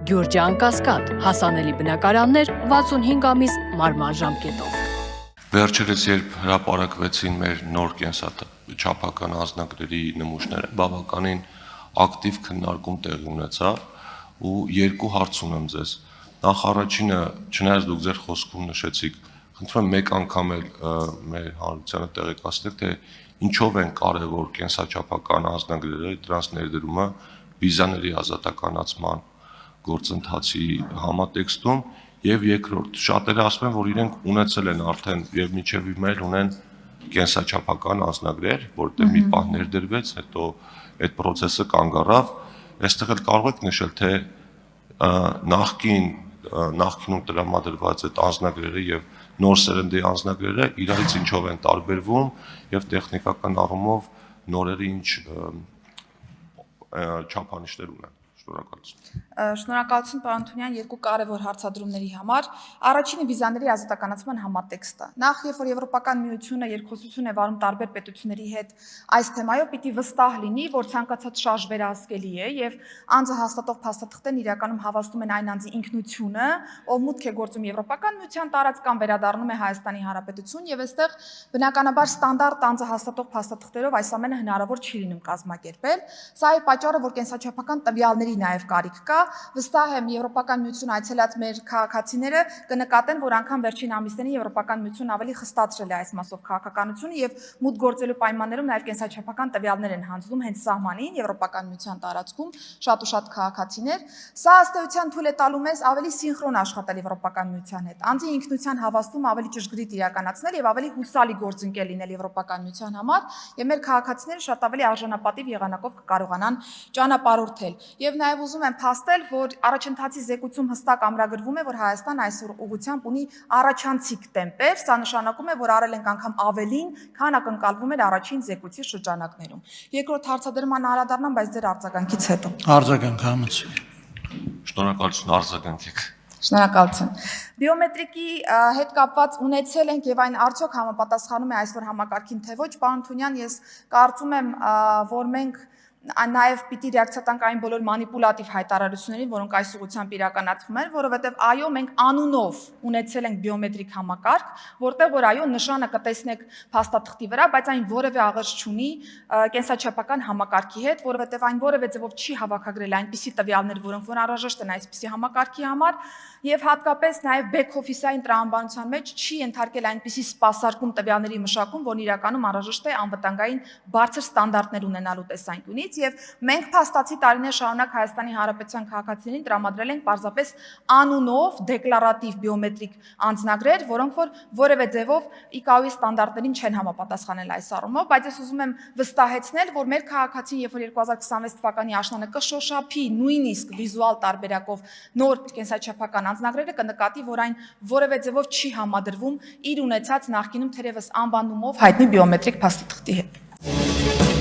Գյուրջան Կասկադ, հասանելի բնակարաններ 65 ամիս մարման ժամկետով։ Վերջերս երբ հրապարակվեցին մեր նոր կենսաչափական անձնագրերի նմուշները, բավականին ակտիվ քննարկում տեղի ունեցավ ու երկու հարց ունեմ ձեզ։ Նախ առաջինը, չնայած դուք ձեր խոսքում նշեցիք, խնդրում եմ մեկ անգամ էլ մեր հանրությանը տեղեկացնեք, թե ինչով են կարևոր կենսաչափական անձնագրերը, դրանց ներդրումը վիզաների ազատականացման գործընթացի համատեքստում, եւ երկրորդ, շատերը ասում են, որ իրենք ունեցել են արդեն եւ մինչեւ հիմա էլ ունեն կենսաչափական անձնագրեր, որտեղ մի պահ ներդրվեց, հետո այդ process-ը կանգ առավ, այստեղ էլ կարող եք նշել, թե նախկինում տրամադրված այդ անձնագրերը եւ նոր սերնդի անձնագրերը իրարից ինչով են տարբերվում եւ տեխնիկական առումով նորերը ինչ չափանիշներ ունեն։ Շնորհակալություն։ Շնորհակալություն պարոն Թունյան երկու կարևոր հարցադրումների համար։ Առաջինը վիզաների ազատականացման համատեքստը։ Նախ երբ որ Եվրոպական միությունը երկխոսություն է վարում տարբեր պետությունների հետ այս թեմայով, պիտի վստահ լինի, որ ցանկացած շարժ վերահսկելի է եւ անձը հաստատող փաստաթղթերն իրականում հավաստում են այն անձի ինքնությունը, ով մուտք է գործում Եվրոպական միության տարածքան վերադառնում է Հայաստանի Հանրապետություն եւ այստեղ բնականաբար ստանդարտ անձը հաստատող փաստաթղթերով այս ամենը հնարավոր չի լինում կազմակերպել։ Սա է պատճառը, որ կենսաչափական տվյալների նաև կարիք կա։ Վստահ եմ Եվրոպական միություն այցելած մեր քաղաքացիները կնկատեն, որ անգամ վերջին ամիսներին Եվրոպական միությունն ավելի խստացրել է այս մասով քաղաքականությունը եւ մուտք գործելու պայմաններում նաև կենսաչափական տվյալներ են հանձնում հենց սահմանին Եվրոպական միության տարածքում շատ ու շատ քաղաքացիներ։ Սա ըստ էության թույլ է տալու մեզ ավելի սինխրոն աշխատել Եվրոպական միության հետ։ Անձի ինքնության հավաստում ավելի ճշգրիտ իրականացնել եւ ավելի հուսալի գործընկեր լինել Եվրոպական միության համար եւ մեր քաղաքացիները շատ ավելի արժանապատիվ եղանակով կկարողանան ճանապարհորդել։ Եվ նաև ուզում եմ փաստել, որ առաջընթացի զեկույցում հստակ ամրագրվում է, որ Հայաստան այսօր ուղղությամբ ունի առաջանցիկ տեմպեր, սա նշանակում է, որ արել ենք անգամ ավելին, քան ակնկալվում էր առաջին զեկույցի շրջանակներում։ Երկրորդ հարցադրման անդրադառնամ, բայց ձեր արձագանքից հետո։ Արձագանք համեցի։ Շնորհակալություն, արձագանքեք։ Շնորհակալություն։ Բիոմետրիկի հետ կապված ունեցել ենք եւ այն արդյոք համապատասխանում է այսօր համակարգին թե ոչ, պարոն Թունյան, ես կարծում եմ, որ մենք նաև պիտի ռեակցիա տանք այն բոլոր մանիպուլատիվ հայտարարություններին, որոնք այս ուղղությամբ իրականացվում են, որովհետև այո, մենք անունով ունեցել ենք բիոմետրիկ համակարգ, որտեղ որ այո, նշանը կտեսնեք փաստաթղթի վրա, բայց այն որևէ աղերս չունի կենսաչափական համակարգի հետ, որովհետև այն որևէ ձևով չի հավաքագրել այնպիսի տվյալներ, որոնք որ անհրաժեշտ են այսպիսի համակարգի համար, եւ հատկապես նաև back office-ային տրամաբանության մեջ չի ենթարկել այնպիսի սպասարկում տվյալների մշակում, որն իրականում անհրաժեշտ է անվտանգային բարձր ստանդարտներ ունենալու տեսանկյունից։ Եվ մենք փաստացի տարիներ շարունակ Հայաստանի Հանրապետության քաղաքացիներին տրամադրել ենք պարզապես անունով դեկլարատիվ բիոմետրիկ անձնագրեր, որոնք որ որևէ ձևով ICAO-ի ստանդարտներին չեն համապատասխանել այս առումով, բայց ես ուզում եմ վստահեցնել, որ մեր քաղաքացին, երբ որ 2026 թվականի աշնանը կշոշափի նույնիսկ վիզուալ տարբերակով նոր կենսաչափական անձնագրերը, կնկատի, որ այն որևէ ձևով չի համադրվում իր ունեցած նախկինում թերևս անվանումով հայտնի բիոմետրիկ փաստաթղթի հետ։